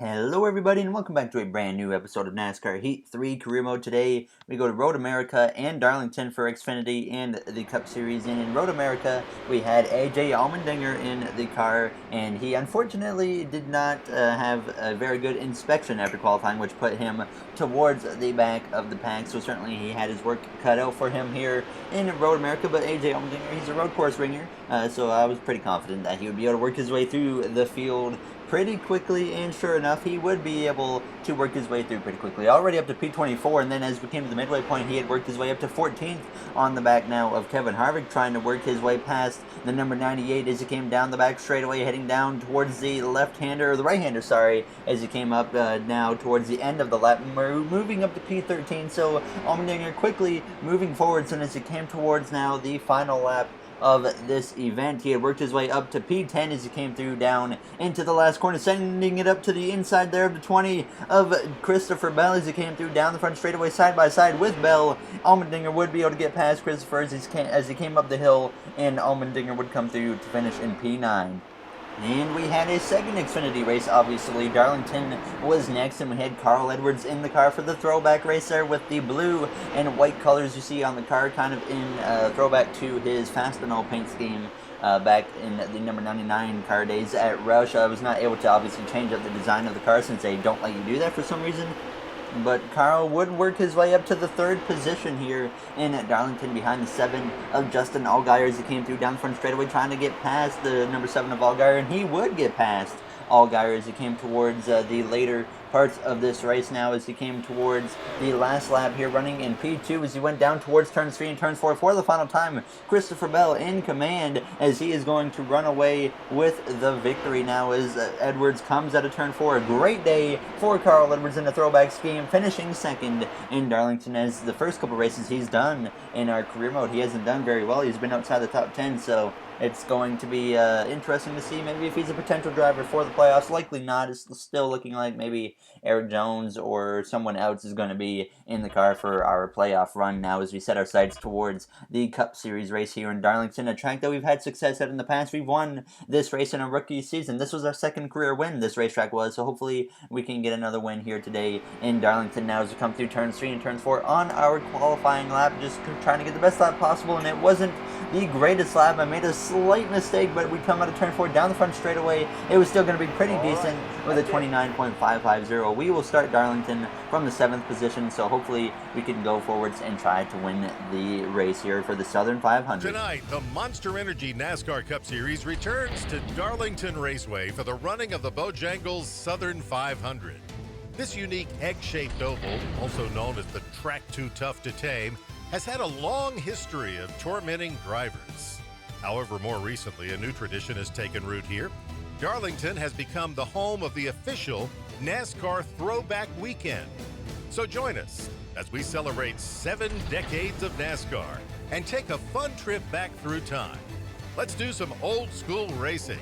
Hello everybody and welcome back to a brand new episode of NASCAR Heat 3 Career Mode. Today we go to Road America and Darlington for Xfinity and the Cup Series. And in Road America we had AJ Allmendinger in the car, and he unfortunately did not have a very good inspection after qualifying, which put him towards the back of the pack. So certainly he had his work cut out for him here in Road America. But AJ Allmendinger, he's a road course ringer, so I was pretty confident that he would be able to work his way through the field pretty quickly, and sure enough, he would be able to work his way through pretty quickly. Already up to P24, and then as we came to the midway point, he had worked his way up to 14th on the back now of Kevin Harvick, trying to work his way past the number 98 as he came down the back straightaway, heading down towards the left-hander, or the right-hander, sorry, as he came up now towards the end of the lap, moving up to P13. So Allmendinger quickly moving forward. Soon as he came towards now the final lap of this event, he had worked his way up to P10 as he came through down into the last corner, sending it up to the inside there of the 20 of Christopher Bell as he came through down the front straightaway side by side with Bell. Allmendinger would be able to get past Christopher as he came up the hill, and Allmendinger would come through to finish in P9. And we had a second Xfinity race. Obviously, Darlington was next, and we had Carl Edwards in the car for the throwback race there with the blue and white colors you see on the car, kind of in throwback to his Fast and All paint scheme back in the number 99 car days at Roush. I was not able to obviously change up the design of the car since they don't let you do that for some reason. But Carl would work his way up to the third position here in Darlington, behind the 7 of Justin Allgaier as he came through down the front straightaway, trying to get past the number 7 of Allgaier, and he would get past Allgaier as he came towards the later parts of this race now, as he came towards the last lap here, running in P2 as he went down towards turns 3 and turns 4 for the final time. Christopher Bell in command as he is going to run away with the victory now as Edwards comes out of turn 4. A great day for Carl Edwards in the throwback scheme, finishing second in Darlington, as the first couple races he's done in our career mode he hasn't done very well. He's been outside the top 10, so it's going to be interesting to see maybe if he's a potential driver for the playoffs. Likely not. It's still looking like maybe Eric Jones or someone else is going to be in the car for our playoff run now, as we set our sights towards the Cup Series race here in Darlington, a track that we've had success at in the past. We've won this race in a rookie season. This was our second career win, this racetrack was, so hopefully we can get another win here today in Darlington now as we come through turns 3 and turns 4 on our qualifying lap, just trying to get the best lap possible, and it wasn't the greatest lap. I made a slight mistake, but we come out of turn 4 down the front straightaway. It was still going to be pretty decent with a 29.550. We will start Darlington from the 7th position, so hopefully we can go forwards and try to win the race here for the Southern 500. Tonight, the Monster Energy NASCAR Cup Series returns to Darlington Raceway for the running of the Bojangles Southern 500. This unique egg-shaped oval, also known as the Track Too Tough to Tame, has had a long history of tormenting drivers. However, more recently, a new tradition has taken root here. Darlington has become the home of the official NASCAR Throwback Weekend. So join us as we celebrate 7 decades of NASCAR and take a fun trip back through time. Let's do some old school racing.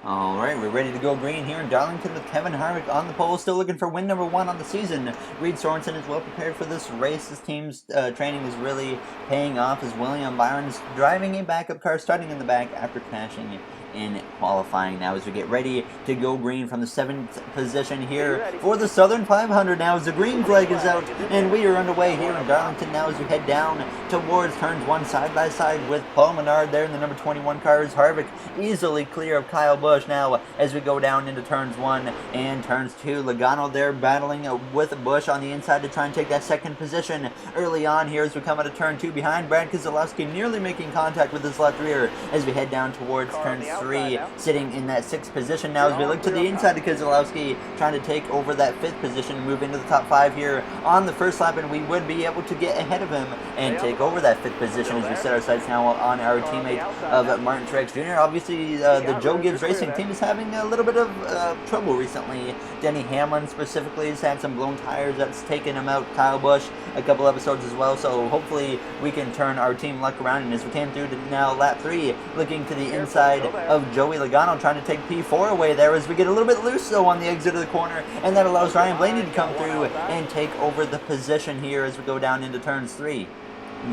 Alright, we're ready to go green here in Darlington with Kevin Harvick on the pole, still looking for win number 1 on the season. Reed Sorensen is well prepared for this race. His team's training is really paying off as William Byron is driving a backup car, starting in the back after crashing in qualifying now as we get ready to go green from the 7th position here for the Southern 500 now as the green flag is out, and we are underway here in Darlington now as we head down towards turns 1 side by side with Paul Menard there in the number 21 car as Harvick easily clear of Kyle Busch now as we go down into turns 1 and turns 2. Logano there battling with Busch on the inside to try and take that 2nd position early on here as we come out of turn 2 behind Brad Keselowski, nearly making contact with his left rear as we head down towards turns 3, sitting in that 6th position now as we look to the inside of Keselowski, trying to take over that 5th position, move into the top 5 here on the first lap, and we would be able to get ahead of him and take over that 5th position as we set our sights now on our teammate of Martin Truex Jr. Obviously, the Joe Gibbs Racing team is having a little bit of trouble recently. Denny Hamlin specifically has had some blown tires that's taken him out. Kyle Busch a couple episodes as well, so hopefully we can turn our team luck around, and as we came through to now lap 3, looking to the inside of Joey Logano, trying to take P4 away there as we get a little bit loose though on the exit of the corner, and that allows Ryan Blaney to come through and take over the position here as we go down into turns 3.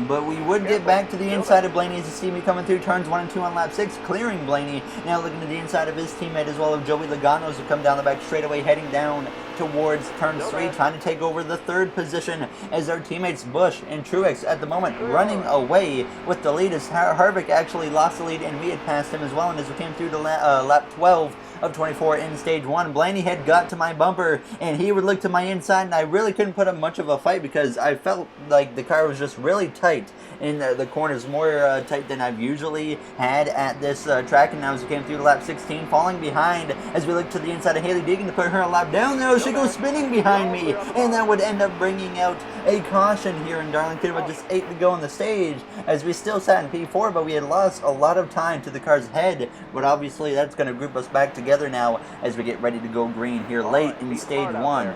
But we would get back to the inside of Blaney as you see me coming through turns 1 and 2 on lap 6, clearing Blaney. Now looking to the inside of his teammate as well of Joey Logano's who come down the back straightaway, heading down towards turn 3, trying to take over the 3rd position as our teammates Busch and Truex at the moment running away with the lead as Harvick actually lost the lead and we had passed him as well. And as we came through to lap 12 of 24 in stage 1, Blaney had got to my bumper and he would look to my inside and I really couldn't put up much of a fight because I felt like the car was just really tight in the corners, more tight than I've usually had at this track. And now as we came through to lap 16, falling behind as we look to the inside of Hailie Deegan to put her a lap down there, she goes spinning behind me and that would end up bringing out a caution here in Darlington with just 8 to go on the stage as we still sat in P4, but we had lost a lot of time to the car's head. But obviously that's going to group us back together now as we get ready to go green here late in stage 1.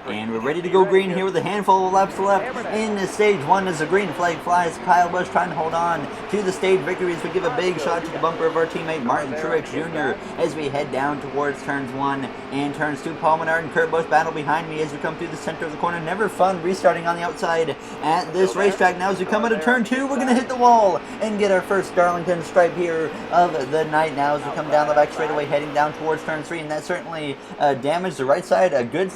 And we're ready to go green here with a handful of laps left in stage 1 as the green flag flies. Kyle Busch trying to hold on to the stage victory as we give a big shot to the bumper of our teammate Martin Truex Jr. as we head down towards turns 1 and turns 2. Paul Menard and Kurt Busch battle behind me as we come through the center of the corner. Never fun restarting on the outside at this racetrack. Now as we come out of turn 2, we're going to hit the wall and get our first Darlington stripe here of the night. Now as we come down the back straightaway heading down towards turn 3, and that certainly damaged the right side a good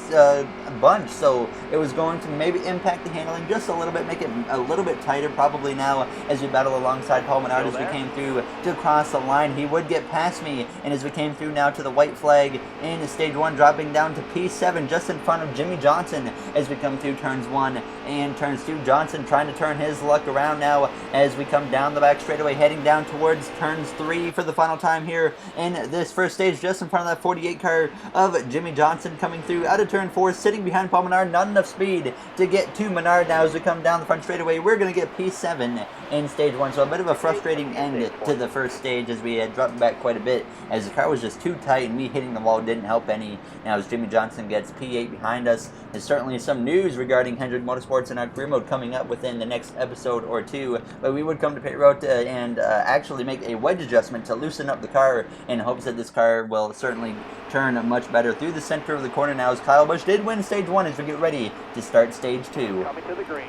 bunch, so it was going to maybe impact the handling just a little bit, make it a little bit tighter probably now as we battle alongside Paul Menard as we came through to cross the line. He would get past me, and as we came through now to the white flag in stage 1, dropping down to P7 just in front of Jimmy Johnson as we come through turns 1 and turns 2. Johnson trying to turn his luck around now as we come down the back straightaway heading down towards turns 3 for the final time here in this first stage, just in front of that 48 car of Jimmy Johnson coming through out of turn 4, sitting behind Paul Menard. Not enough speed to get to Menard now as we come down the front straightaway. We're going to get P7 in stage 1, so a bit of a frustrating end to the first stage as we had dropped back quite a bit as the car was just too tight and me hitting the wall didn't help any. Now as Jimmy Johnson gets P8 behind us, there's certainly some news regarding Hendrick Motorsports and our career mode coming up within the next episode or 2, but we would come to pit road and actually make a wedge adjustment to loosen up the car in hopes that this car will certainly turn much better through the center of the corner now as Kyle Busch did win stage 1 as we get ready to start stage 2. Coming to the green.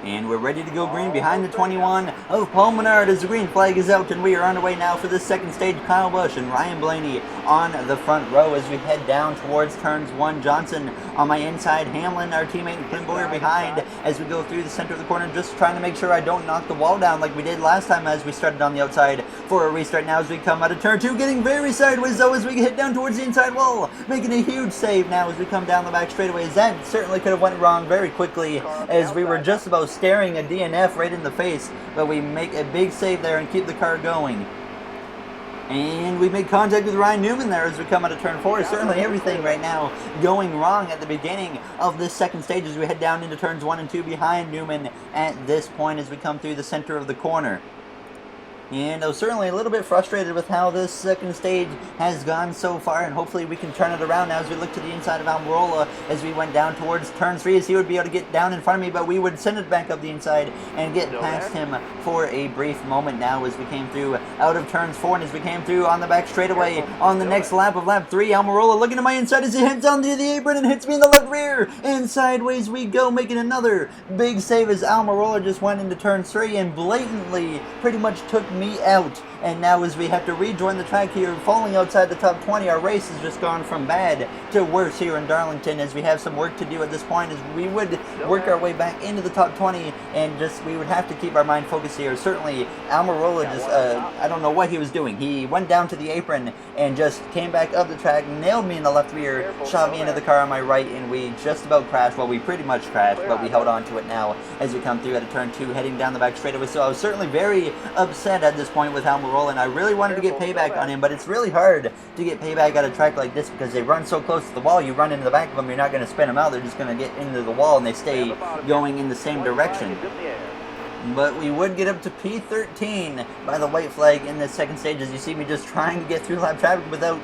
And we're ready to go green behind the 21 of Paul Menard as the green flag is out, and we are on our way now for the second stage. Kyle Busch and Ryan Blaney on the front row as we head down towards turns 1. Johnson on my inside, Hamlin, our teammate, and Clint Boyer behind as we go through the center of the corner, just trying to make sure I don't knock the wall down like we did last time as we started on the outside for a restart. Now as we come out of turn 2, getting very sideways though as we hit down towards the inside wall, making a huge save now as we come down the back straightaways. That certainly could have went wrong very quickly as we were just about staring a DNF right in the face, but we make a big save there and keep the car going. And we make contact with Ryan Newman there as we come out of turn 4. Certainly everything right now going wrong at the beginning of this second stage as we head down into turns 1 and 2 behind Newman at this point as we come through the center of the corner. And I was certainly a little bit frustrated with how this second stage has gone so far, and hopefully we can turn it around now as we look to the inside of Almirola as we went down towards turn 3 as he would be able to get down in front of me, but we would send it back up the inside and get past him for a brief moment now as we came through out of turns 4 and as we came through on the back straightaway on the next lap of lap 3. Almirola looking to my inside as he heads onto the apron and hits me in the left rear, and sideways we go, making another big save as Almirola just went into turn 3 and blatantly pretty much took me out. And now as we have to rejoin the track here, falling outside the top 20, our race has just gone from bad to worse here in Darlington as we have some work to do at this point as we would work our way back into the top 20 and just we would have to keep our mind focused here. Certainly Almirola just, I don't know what he was doing. He went down to the apron and just came back up the track, nailed me in the left rear, shot me into the car on my right, and we just about crashed. Well, we pretty much crashed, but we held on to it now as we come through at a turn 2 heading down the back straightaway. So I was certainly very upset at this point with Almirola, and I really wanted to get payback on him, but it's really hard to get payback at a track like this because they run so close to the wall. You run into the back of them, you're not going to spin them out, they're just going to get into the wall and they stay going in the same direction. But we would get up to P13 by the white flag in this second stage as you see me just trying to get through lap traffic without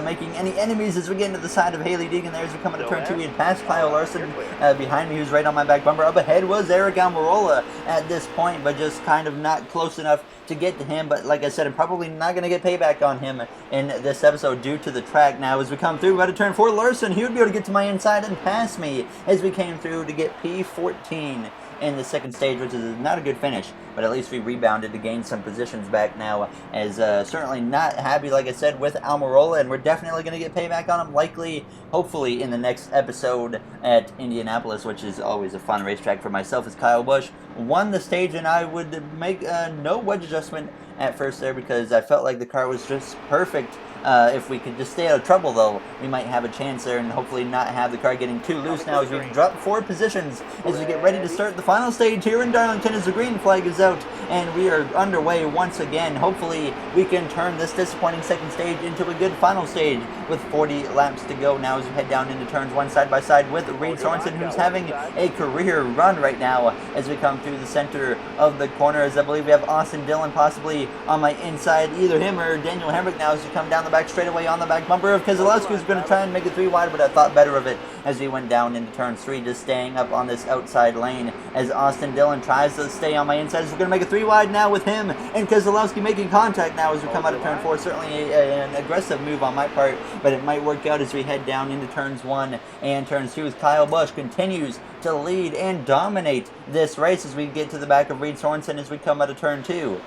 making any enemies as we get into the side of Hailie Deegan there as we come into turn 2. We had passed Kyle Larson behind me, who's right on my back bumper. Up ahead was Eric Almirola at this point, but just kind of not close enough to get to him. But like I said, I'm probably not going to get payback on him in this episode due to the track. Now as we come through out of turn 4, Larson, he would be able to get to my inside and pass me as we came through to get P14 in the second stage, which is not a good finish, but at least we rebounded to gain some positions back now. As certainly not happy, like I said, with Almirola, and we're definitely going to get payback on him, likely, hopefully, in the next episode at Indianapolis, which is always a fun racetrack for myself, as Kyle Busch won the stage, and I would make no wedge adjustment at first there because I felt like the car was just perfect. If we could just stay out of trouble, though, we might have a chance there and hopefully not have the car getting too loose now as we drop 4 positions as we get ready to start the final stage here in Darlington as the green flag is out and we are underway once again. Hopefully we can turn this disappointing second stage into a good final stage with 40 laps to go now as we head down into turns 1 side by side with Reed Sorensen, who's having a career run right now as we come through the center of the corner, as I believe we have Austin Dillon possibly on my inside, either him or Daniel Harvick now as we come down the back straightaway on the back bumper of Keselowski, who's going to try and make it 3 wide, but I thought better of it as we went down into turn 3, just staying up on this outside lane as Austin Dillon tries to stay on my inside. As we're going to make it 3 wide now with him and Keselowski making contact now as we come out of turn 4. Certainly an aggressive move on my part, but it might work out as we head down into turns 1 and turns 2 as Kyle Busch continues to lead and dominate this race as we get to the back of Reed Sorensen as we come out of turn 2.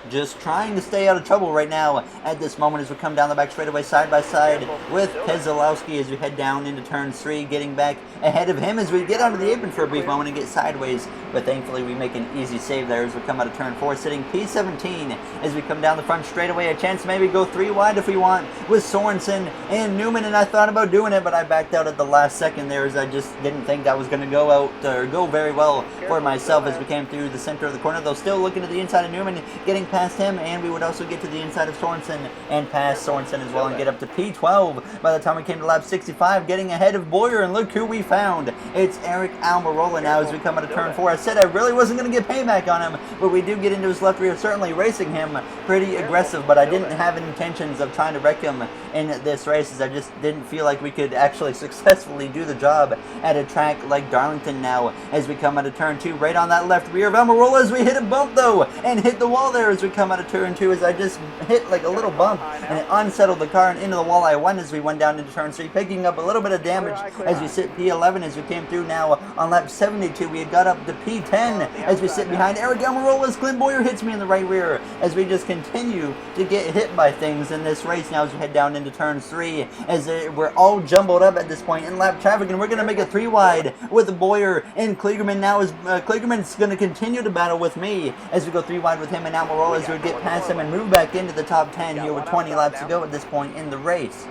Just trying to stay out of trouble right now at this moment as we come down the back straightaway side by side with Keselowski as we head down into turn 3, getting back ahead of him as we get onto the apron for a brief moment and get sideways, but thankfully we make an easy save there as we come out of turn 4, sitting P17 as we come down the front straightaway. A chance to maybe go 3 wide if we want with Sorensen and Newman, and I thought about doing it, but I backed out at the last second there as I just didn't think that was going to go out or go very well for myself as we came through the center of the corner, though still looking to the inside of Newman, getting past him, and we would also get to the inside of Sorensen and pass Sorensen as well and get up to P12 by the time we came to lap 65, getting ahead of Boyer, and look who we found. It's Eric Almirola now as we come out of turn 4. I said I really wasn't going to get payback on him, but we do get into his left rear, certainly racing him pretty aggressive, but I didn't have intentions of trying to wreck him in this race as I just didn't feel like we could actually successfully do the job at a track like Darlington now as we come out of turn 2, right on that left rear of Almirola as we hit a bump though and hit the wall there as we come out of turn 2 as I just hit like a little bump and it unsettled the car and into the wall I went as we went down into turn 3, picking up a little bit of damage as we sit P11 as we came through now on lap 72. We had got up to P10 as we sit behind Eric Almirola as Clint Boyer hits me in the right rear as we just continue to get hit by things in this race now as we head down into turn 3 as we're all jumbled up at this point in lap traffic, and we're going to make it 3 wide with Boyer and Kligerman now as Kligerman's going to continue to battle with me as we go 3 wide with him and Almirola as we get past him and move back into the top 10 here with 20 laps to go at this point in the race.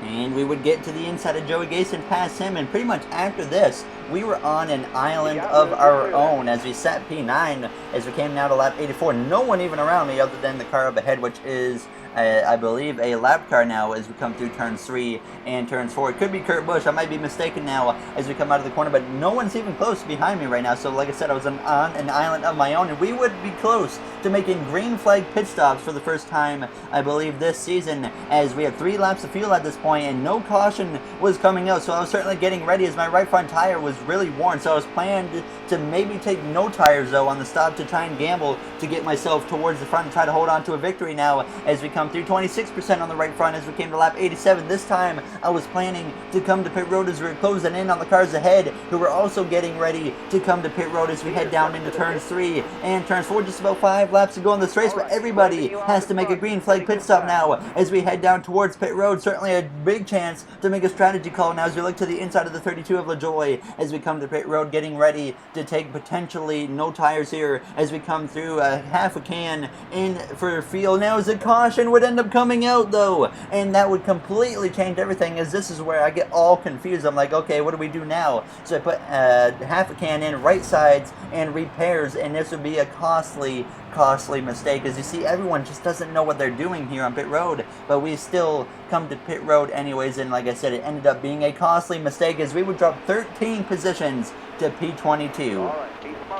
And we would get to the inside of Joey Gason, past him, and pretty much after this, we were on an island of our own as we sat P9 as we came now to lap 84. No one even around me other than the car up ahead, which is I believe a lap car now as we come through turns 3 and turns 4. It could be Kurt Busch. I might be mistaken now as we come out of the corner, but no one's even close behind me right now. So like I said, I was on an island of my own, and we would be close to making green flag pit stops for the first time, I believe, this season, as we had 3 laps of fuel at this point and no caution was coming out. So I was certainly getting ready as my right front tire was really worn. So I was planned to maybe take no tires though on the stop to try and gamble to get myself towards the front and try to hold on to a victory now as we come through 26% on the right front as we came to lap 87. This time I was planning to come to pit road as we were closing in on the cars ahead who were also getting ready to come to pit road as we head down into turns 3 and turns 4. Just about 5 laps to go in this race, but everybody has to make a green flag pit stop now as we head down towards pit road. Certainly a big chance to make a strategy call now as we look to the inside of the 32 of LaJoy as we come to pit road, getting ready to take potentially no tires here as we come through half a can in for fuel. Now as a caution would end up coming out though, and that would completely change everything, as this is where I get all confused. I'm like, okay, what do we do now? So I put half a can in right sides and repairs, and this would be a costly mistake. As you see, everyone just doesn't know what they're doing here on pit road, but we still come to pit road anyways, and like I said, it ended up being a costly mistake as we would drop 13 positions to P22.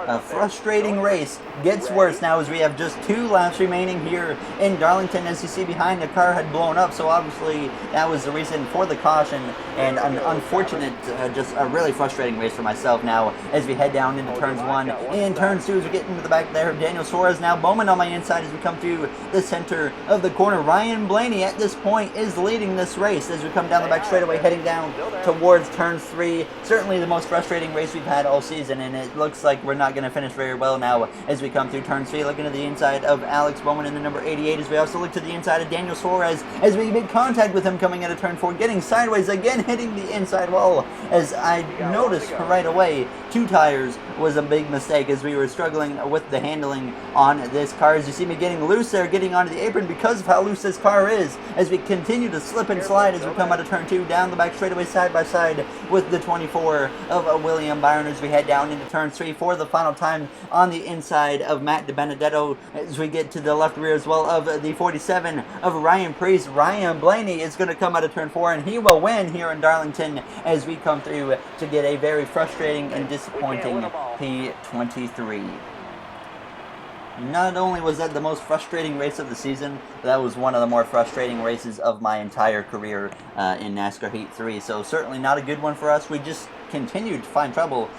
A frustrating race gets worse now as we have just 2 laps remaining here in Darlington. As you see behind, the car had blown up, so obviously that was the reason for the caution, and an unfortunate, just a really frustrating race for myself now as we head down into turns 1 and turns 2 as we get into the back there. Daniel Suarez now Bowman on my inside as we come through the center of the corner. Ryan Blaney at this point is leading this race as we come down the back straightaway heading down towards turn 3. Certainly the most frustrating race we've had all season, and it looks like we're not going to finish very well now as we come through turn 3. Looking to the inside of Alex Bowman in the number 88 as we also look to the inside of Daniel Suarez as we make contact with him coming out of turn 4, getting sideways again, hitting the inside wall. As I noticed right away, 2 tires was a big mistake as we were struggling with the handling on this car. As you see me getting loose there, getting onto the apron because of how loose this car is, as we continue to slip and slide as we come out of turn 2 down the back straightaway side by side with the 24 of William Byron as we head down into turn 3 for the final time on the inside of Matt DiBenedetto as we get to the left rear as well of the 47 of Ryan Preece. Ryan Blaney is going to come out of turn 4 and he will win here in Darlington as we come through to get a very frustrating and disappointing P23. Not only was that the most frustrating race of the season, that was one of the more frustrating races of my entire career in NASCAR Heat 3. So certainly not a good one for us. We just continued to find trouble.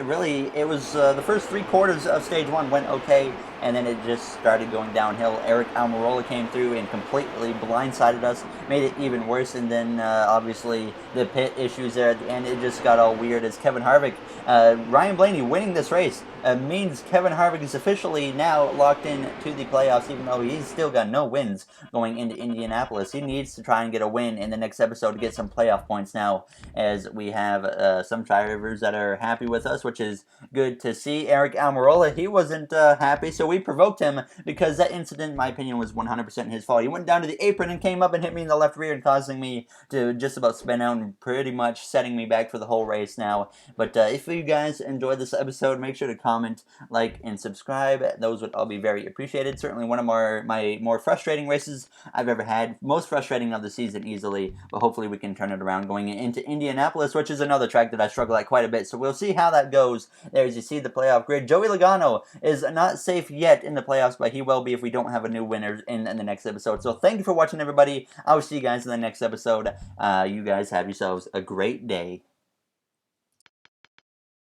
Really, it was the first 3 quarters of stage 1 went okay, and then it just started going downhill. Eric Almirola came through and completely blindsided us, made it even worse, and then obviously the pit issues there at the end, it just got all weird as Kevin Harvick, Ryan Blaney winning this race means Kevin Harvick is officially now locked in to the playoffs, even though he's still got no wins going into Indianapolis. He needs to try and get a win in the next episode to get some playoff points now, as we have some drivers that are happy with us, which is good to see. Eric Almirola, he wasn't happy, so we provoked him because that incident, in my opinion, was 100% his fault. He went down to the apron and came up and hit me in the left rear and causing me to just about spin out and pretty much setting me back for the whole race now. But if you guys enjoyed this episode, make sure to comment, like, and subscribe. Those would all be very appreciated. Certainly one of my more frustrating races I've ever had. Most frustrating of the season easily, but hopefully we can turn it around going into Indianapolis, which is another track that I struggle at quite a bit. So we'll see how that goes. There, as you see the playoff grid, Joey Logano is not safe yet in the playoffs, but he will be if we don't have a new winner in the next episode. So thank you for watching, everybody. I will see you guys in the next episode. You guys have yourselves a great day.